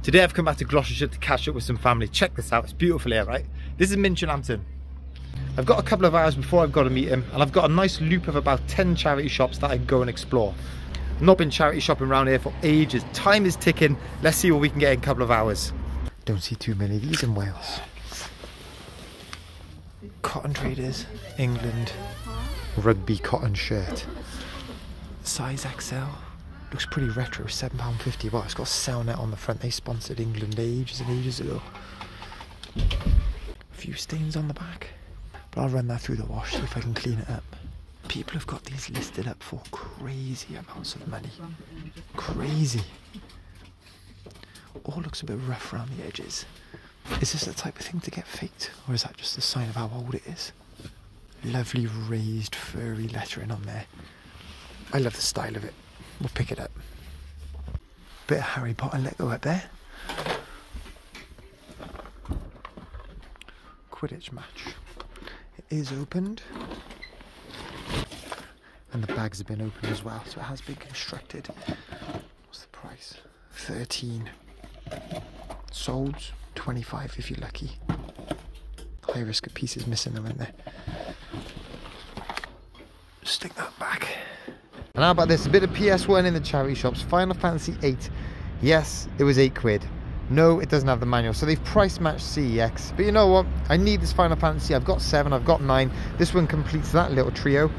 Today I've come back to Gloucestershire to catch up with some family. Check this out, it's beautiful here, right? This is Minchalampton. I've got a couple of hours before I've got to meet him, and I've got a nice loop of about 10 charity shops that I can go and explore. Not been charity shopping around here for ages. Time is ticking. Let's see what we can get in a couple of hours. Don't see too many of these in Wales. Cotton Traders, England. Rugby cotton shirt. Size XL. Looks pretty retro, £7.50. Well, it's got Cellnet on the front. They sponsored England ages and ages ago. A few stains on the back. But I'll run that through the wash, see if I can clean it up. People have got these listed up for crazy amounts of money. Crazy. All looks a bit rough around the edges. Is this the type of thing to get faked? Or is that just a sign of how old it is? Lovely raised furry lettering on there. I love the style of it. We'll pick it up. Bit of Harry Potter Lego up there. Quidditch match. It is opened. And the bags have been opened as well, so it has been constructed. What's the price? 13. Sold 25 if you're lucky. High risk of pieces missing them in there. Stick that back. And how about this? A bit of PS1 in the charity shops. Final Fantasy VIII. Yes, it was £8. No, it doesn't have the manual. So they've price matched CEX. But you know what? I need this Final Fantasy. I've got 7, I've got 9. This one completes that little trio.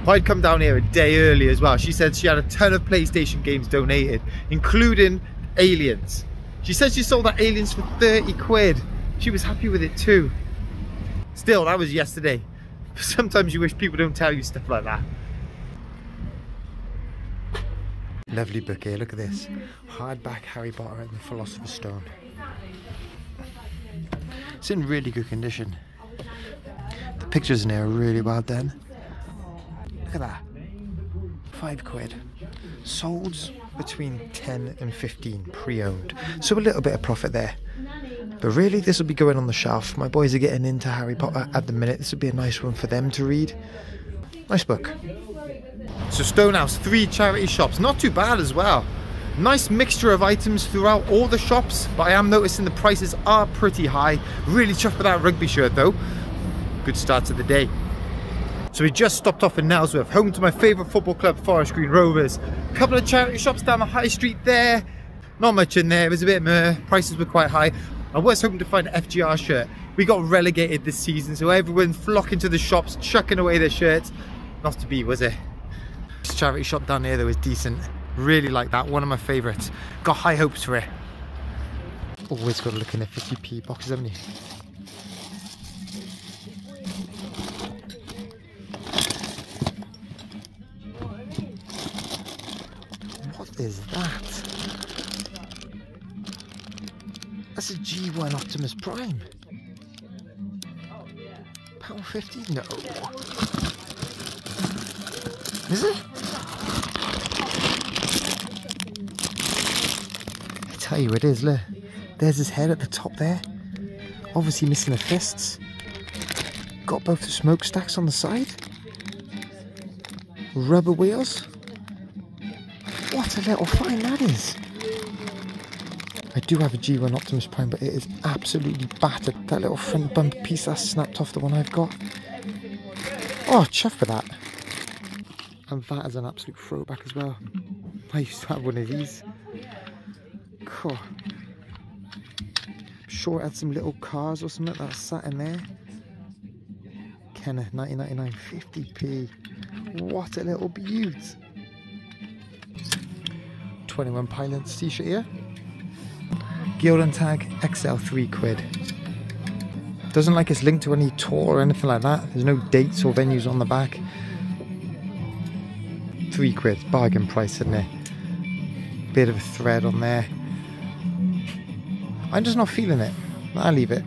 I'd come down here a day early as well. She said she had a ton of PlayStation games donated, including Aliens. She said she sold that Aliens for £30. She was happy with it too. Still, that was yesterday. Sometimes you wish people don't tell you stuff like that. Lovely book here, look at this. Hardback Harry Potter and the Philosopher's Stone. It's in really good condition. The pictures in here are really well done. Look at that. £5. Sold between 10 and 15 pre-owned. So a little bit of profit there. But really this will be going on the shelf. My boys are getting into Harry Potter at the minute. This would be a nice one for them to read. Nice book. So Stonehouse, 3 charity shops. Not too bad as well. Nice mixture of items throughout all the shops. But I am noticing the prices are pretty high. Really chuffed with that rugby shirt though. Good start to the day. So we just stopped off in Nailsworth, home to my favourite football club, Forest Green Rovers. A couple of charity shops down the high street there. Not much in there, it was a bit meh. Prices were quite high. I was hoping to find an FGR shirt. We got relegated this season, so everyone's flocking to the shops, chucking away their shirts. Not to be, was it? This charity shop down here though is decent. Really like that, one of my favourites. Got high hopes for it. Always got to look in the 50p boxes, haven't you? What is that? That's a G1 Optimus Prime. £1.50? No. Is it? I tell you it is, look. There's his head at the top there. Obviously missing the fists. Got both the smokestacks on the side. Rubber wheels. What a little find that is. I do have a G1 Optimus Prime, but it is absolutely battered. That little front bumper piece that's snapped off the one I've got. Oh, chuffed for that. And that is an absolute throwback as well. I used to have one of these. Cool. I'm sure it had some little cars or something that sat in there. Kenner, 1999, 50p. What a little beaut. 21 Pilots t-shirt here. Gildan tag, XL, £3. Doesn't like it's linked to any tour or anything like that. There's no dates or venues on the back. £3, bargain price, isn't it? Bit of a thread on there. I'm just not feeling it. I'll leave it.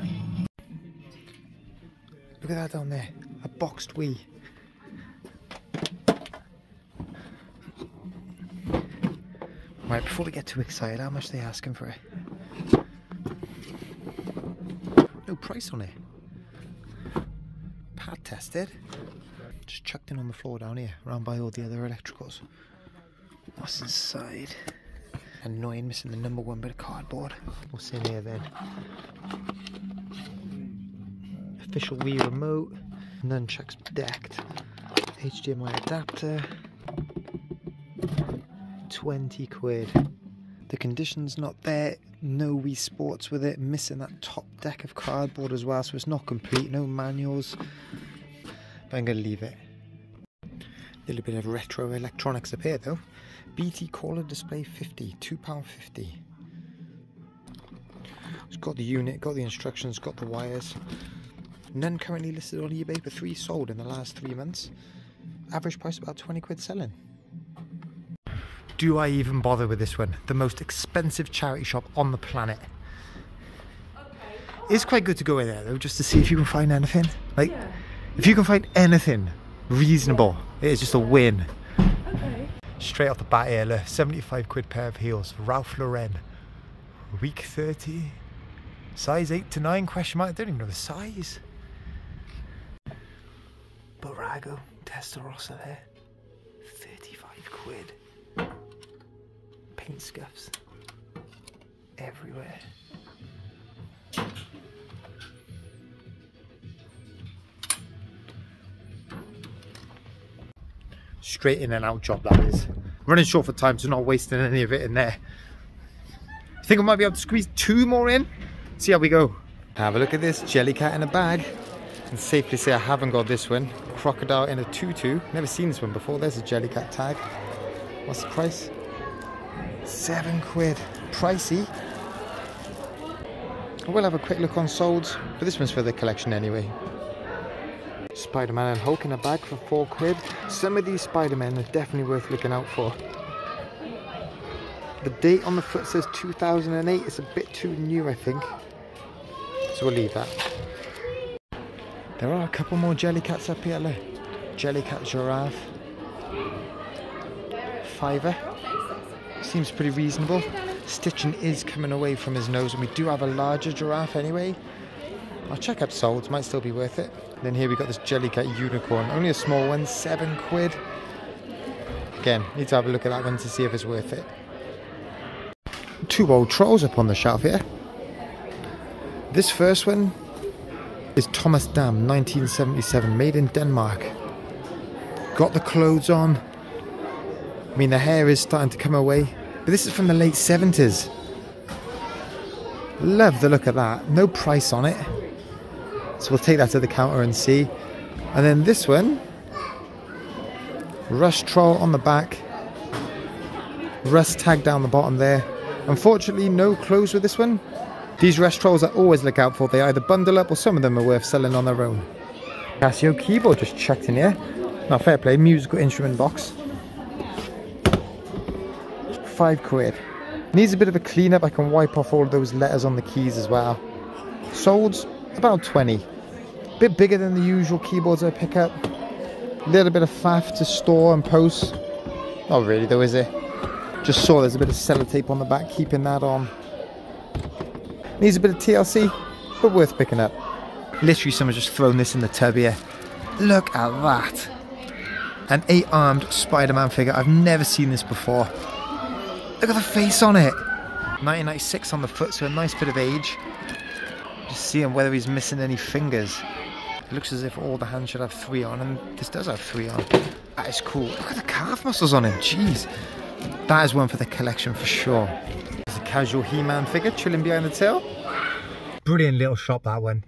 Look at that down there. A boxed Wii. Right, before we get too excited, how much are they asking for it? No price on it. Pad tested. Just chucked in on the floor down here, around by all the other electricals. What's inside? Annoying, missing the #1 bit of cardboard. What's in here then? Official Wii remote. Nunchucks decked. HDMI adapter. 20 quid. The condition's not there. No Wii Sports with it. Missing that top deck of cardboard as well, so it's not complete. No manuals. But I'm going to leave it. A little bit of retro electronics up here though. BT Caller Display 50, £2.50. It's got the unit, got the instructions, got the wires. None currently listed on eBay, but 3 sold in the last 3 months. Average price about 20 quid selling. Do I even bother with this one? The most expensive charity shop on the planet. It's quite good to go in there though, just to see if you can find anything. Like, yeah. If you can find anything reasonable, it is just a win. Okay. Straight off the bat here, look, 75 quid pair of heels, Ralph Lauren. Week 30. Size 8 to 9, question mark, I don't even know the size. Borrego, Testarossa there. 35 quid. Paint scuffs. Everywhere. Straight in and out job that is. Running short for time, so not wasting any of it in there. I think I might be able to squeeze 2 more in. See how we go. Have a look at this Jellycat in a bag. And safely say I haven't got this one. Crocodile in a tutu. Never seen this one before. There's a Jellycat tag. What's the price? 7 quid. Pricey. I will have a quick look on solds, but this one's for the collection anyway. Spider-Man and Hulk in a bag for 4 quid. Some of these Spider-Men are definitely worth looking out for. The date on the foot says 2008. It's a bit too new, I think. So we'll leave that. There are a couple more Jellycats up here. Look. Jellycat giraffe. £5. Seems pretty reasonable. Stitching is coming away from his nose, and we do have a larger giraffe anyway. I'll check up solds, might still be worth it. Then here we got this Jellycat unicorn, only a small one, 7 quid. Again, need to have a look at that one to see if it's worth it. 2 old trolls up on the shelf here. This first one is Thomas Dam, 1977, made in Denmark. Got the clothes on. I mean, the hair is starting to come away, but this is from the late 70s. Love the look of that. No price on it. So we'll take that to the counter and see. And then this one, Rust Troll on the back. Rust tag down the bottom there. Unfortunately, no clothes with this one. These Rust Trolls I always look out for. They either bundle up or some of them are worth selling on their own. Casio Keyboard just chucked in here. Now, fair play, musical instrument box. 5 quid. Needs a bit of a clean up. I can wipe off all of those letters on the keys as well. Solds about 20. Bit bigger than the usual keyboards I pick up. Little bit of faff to store and post. Not really though, is it? Just saw there's a bit of sellotape on the back, keeping that on. Needs a bit of TLC, but worth picking up. Literally someone's just thrown this in the tub here. Look at that. An 8-armed Spider-Man figure. I've never seen this before. Look at the face on it. 1996 on the foot, so a nice bit of age. Just seeing whether he's missing any fingers. It looks as if all the hands should have 3 on, and this does have 3 on. That is cool. Look at the calf muscles on him. Jeez. That is one for the collection for sure. There's a casual He-Man figure chilling behind the tail. Brilliant little shop, that one.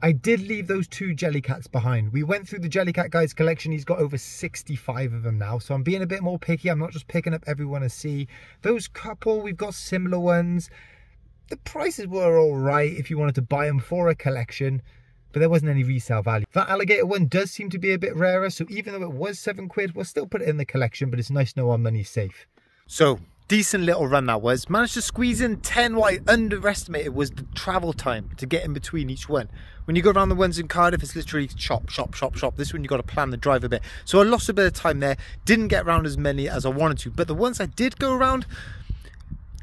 I did leave those 2 Jellycats behind. We went through the Jellycat guy's collection. He's got over 65 of them now. So I'm being a bit more picky. I'm not just picking up everyone to see. Those couple, we've got similar ones. The prices were all right if you wanted to buy them for a collection, but there wasn't any resale value. That alligator one does seem to be a bit rarer. So even though it was 7 quid, we'll still put it in the collection, but it's nice to know our money's safe. So decent little run that was. Managed to squeeze in 10. What I underestimated was the travel time to get in between each one. When you go around the ones in Cardiff, it's literally shop, shop, shop, shop. This one, you've got to plan the drive a bit. So I lost a bit of time there. Didn't get around as many as I wanted to. But the ones I did go around,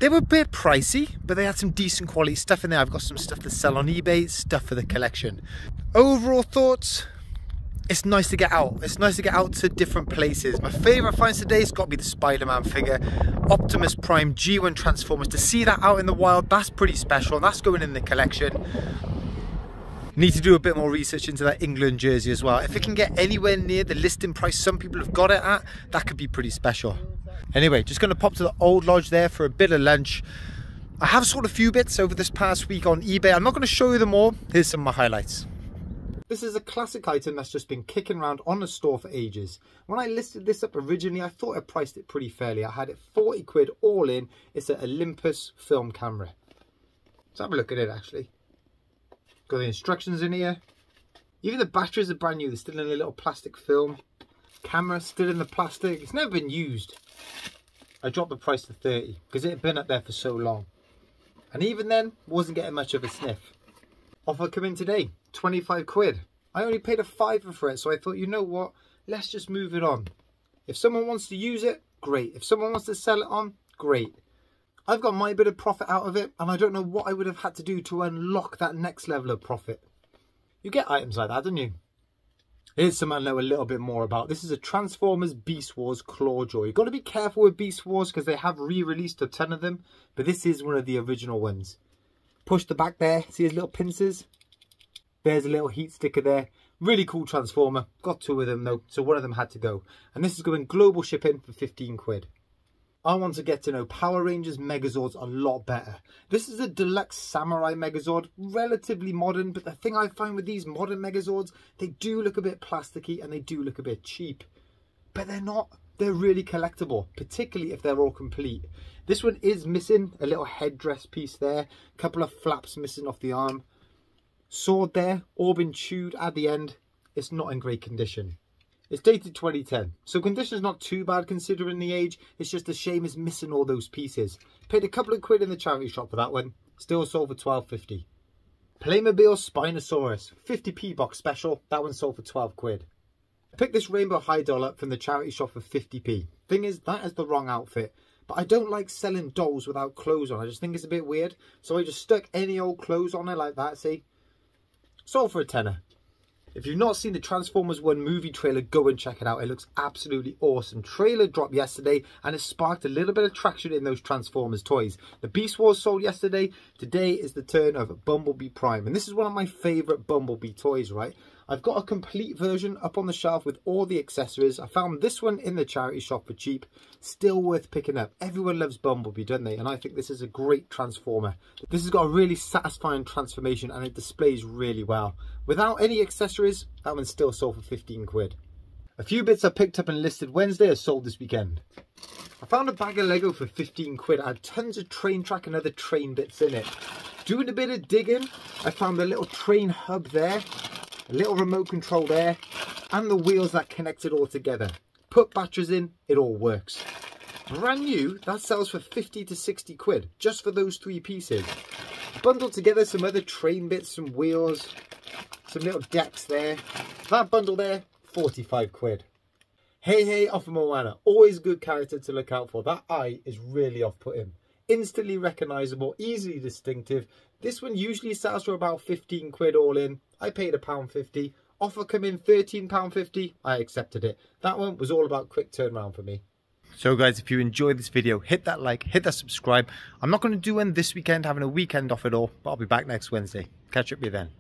they were a bit pricey, but they had some decent quality stuff in there. I've got some stuff to sell on eBay, stuff for the collection. Overall thoughts, it's nice to get out. It's nice to get out to different places. My favourite finds today has got to be the SpiderMan figure, Optimus Prime G1 Transformers. To see that out in the wild, that's pretty special, and that's going in the collection. Need to do a bit more research into that England jersey as well. If it can get anywhere near the listing price some people have got it at, that could be pretty special. Anyway, just going to pop to the Old Lodge there for a bit of lunch. I have sold a few bits over this past week on eBay. I'm not going to show you them all. Here's some of my highlights. This is a classic item that's just been kicking around on the store for ages. When I listed this up originally, I thought I priced it pretty fairly. I had it 40 quid all in. It's an Olympus film camera. Let's have a look at it actually. Got the instructions in here. Even the batteries are brand new. They're still in a little plastic film. Camera still in the plastic. It's never been used. I dropped the price to 30 because it had been up there for so long. And even then, wasn't getting much of a sniff. Offer come in today, 25 quid. I only paid a £5 for it, so I thought, you know what? Let's just move it on. If someone wants to use it, great. If someone wants to sell it on, great. I've got my bit of profit out of it, and I don't know what I would have had to do to unlock that next level of profit. You get items like that, don't you? Here's something I know a little bit more about. This is a Transformers Beast Wars Clawjaw. You've got to be careful with Beast Wars because they have re-released a ton of them, but this is one of the original ones. Push the back there, see his little pincers? There's a little heat sticker there. Really cool Transformer. Got two of them though, so one of them had to go. And this is going global shipping for 15 quid. I want to get to know Power Rangers Megazords a lot better. This is a deluxe samurai Megazord, relatively modern, but the thing I find with these modern Megazords, they do look a bit plasticky and they do look a bit cheap. But they're not. They're really collectible, particularly if they're all complete. This one is missing a little headdress piece there, a couple of flaps missing off the arm. Sword there, all been chewed at the end. It's not in great condition. It's dated 2010, so condition's not too bad considering the age. It's just a shame it's missing all those pieces. Paid a couple of quid in the charity shop for that one. Still sold for £12.50. Playmobil Spinosaurus, 50p box special. That one sold for 12 quid. I picked this Rainbow High doll up from the charity shop for 50p. Thing is, that is the wrong outfit. But I don't like selling dolls without clothes on. I just think it's a bit weird. So I just stuck any old clothes on it like that, see? Sold for a tenner. If you've not seen the Transformers 1 movie trailer, go and check it out. It looks absolutely awesome. Trailer dropped yesterday and it sparked a little bit of traction in those Transformers toys. The Beast Wars sold yesterday. Today is the turn of Bumblebee Prime. And this is one of my favourite Bumblebee toys, right? I've got a complete version up on the shelf with all the accessories. I found this one in the charity shop for cheap. Still worth picking up. Everyone loves Bumblebee, don't they? And I think this is a great Transformer. This has got a really satisfying transformation and it displays really well. Without any accessories, that one's still sold for 15 quid. A few bits I picked up and listed Wednesday are sold this weekend. I found a bag of Lego for 15 quid. I had tons of train track and other train bits in it. Doing a bit of digging, I found a little train hub there. A little remote control there, and the wheels that connect it all together. Put batteries in, it all works. Brand new, that sells for 50 to 60 quid, just for those three pieces. Bundled together some other train bits, some wheels, some little decks there. That bundle there, 45 quid. Hey off of Moana, always a good character to look out for. That eye is really off-putting. Instantly recognisable, easily distinctive. This one usually sells for about 15 quid all in. I paid £1.50. Offer come in £13.50. I accepted it. That one was all about quick turnaround for me. So guys, if you enjoyed this video, hit that like, hit that subscribe. I'm not going to do one this weekend, having a weekend off it all, but I'll be back next Wednesday. Catch up with you then.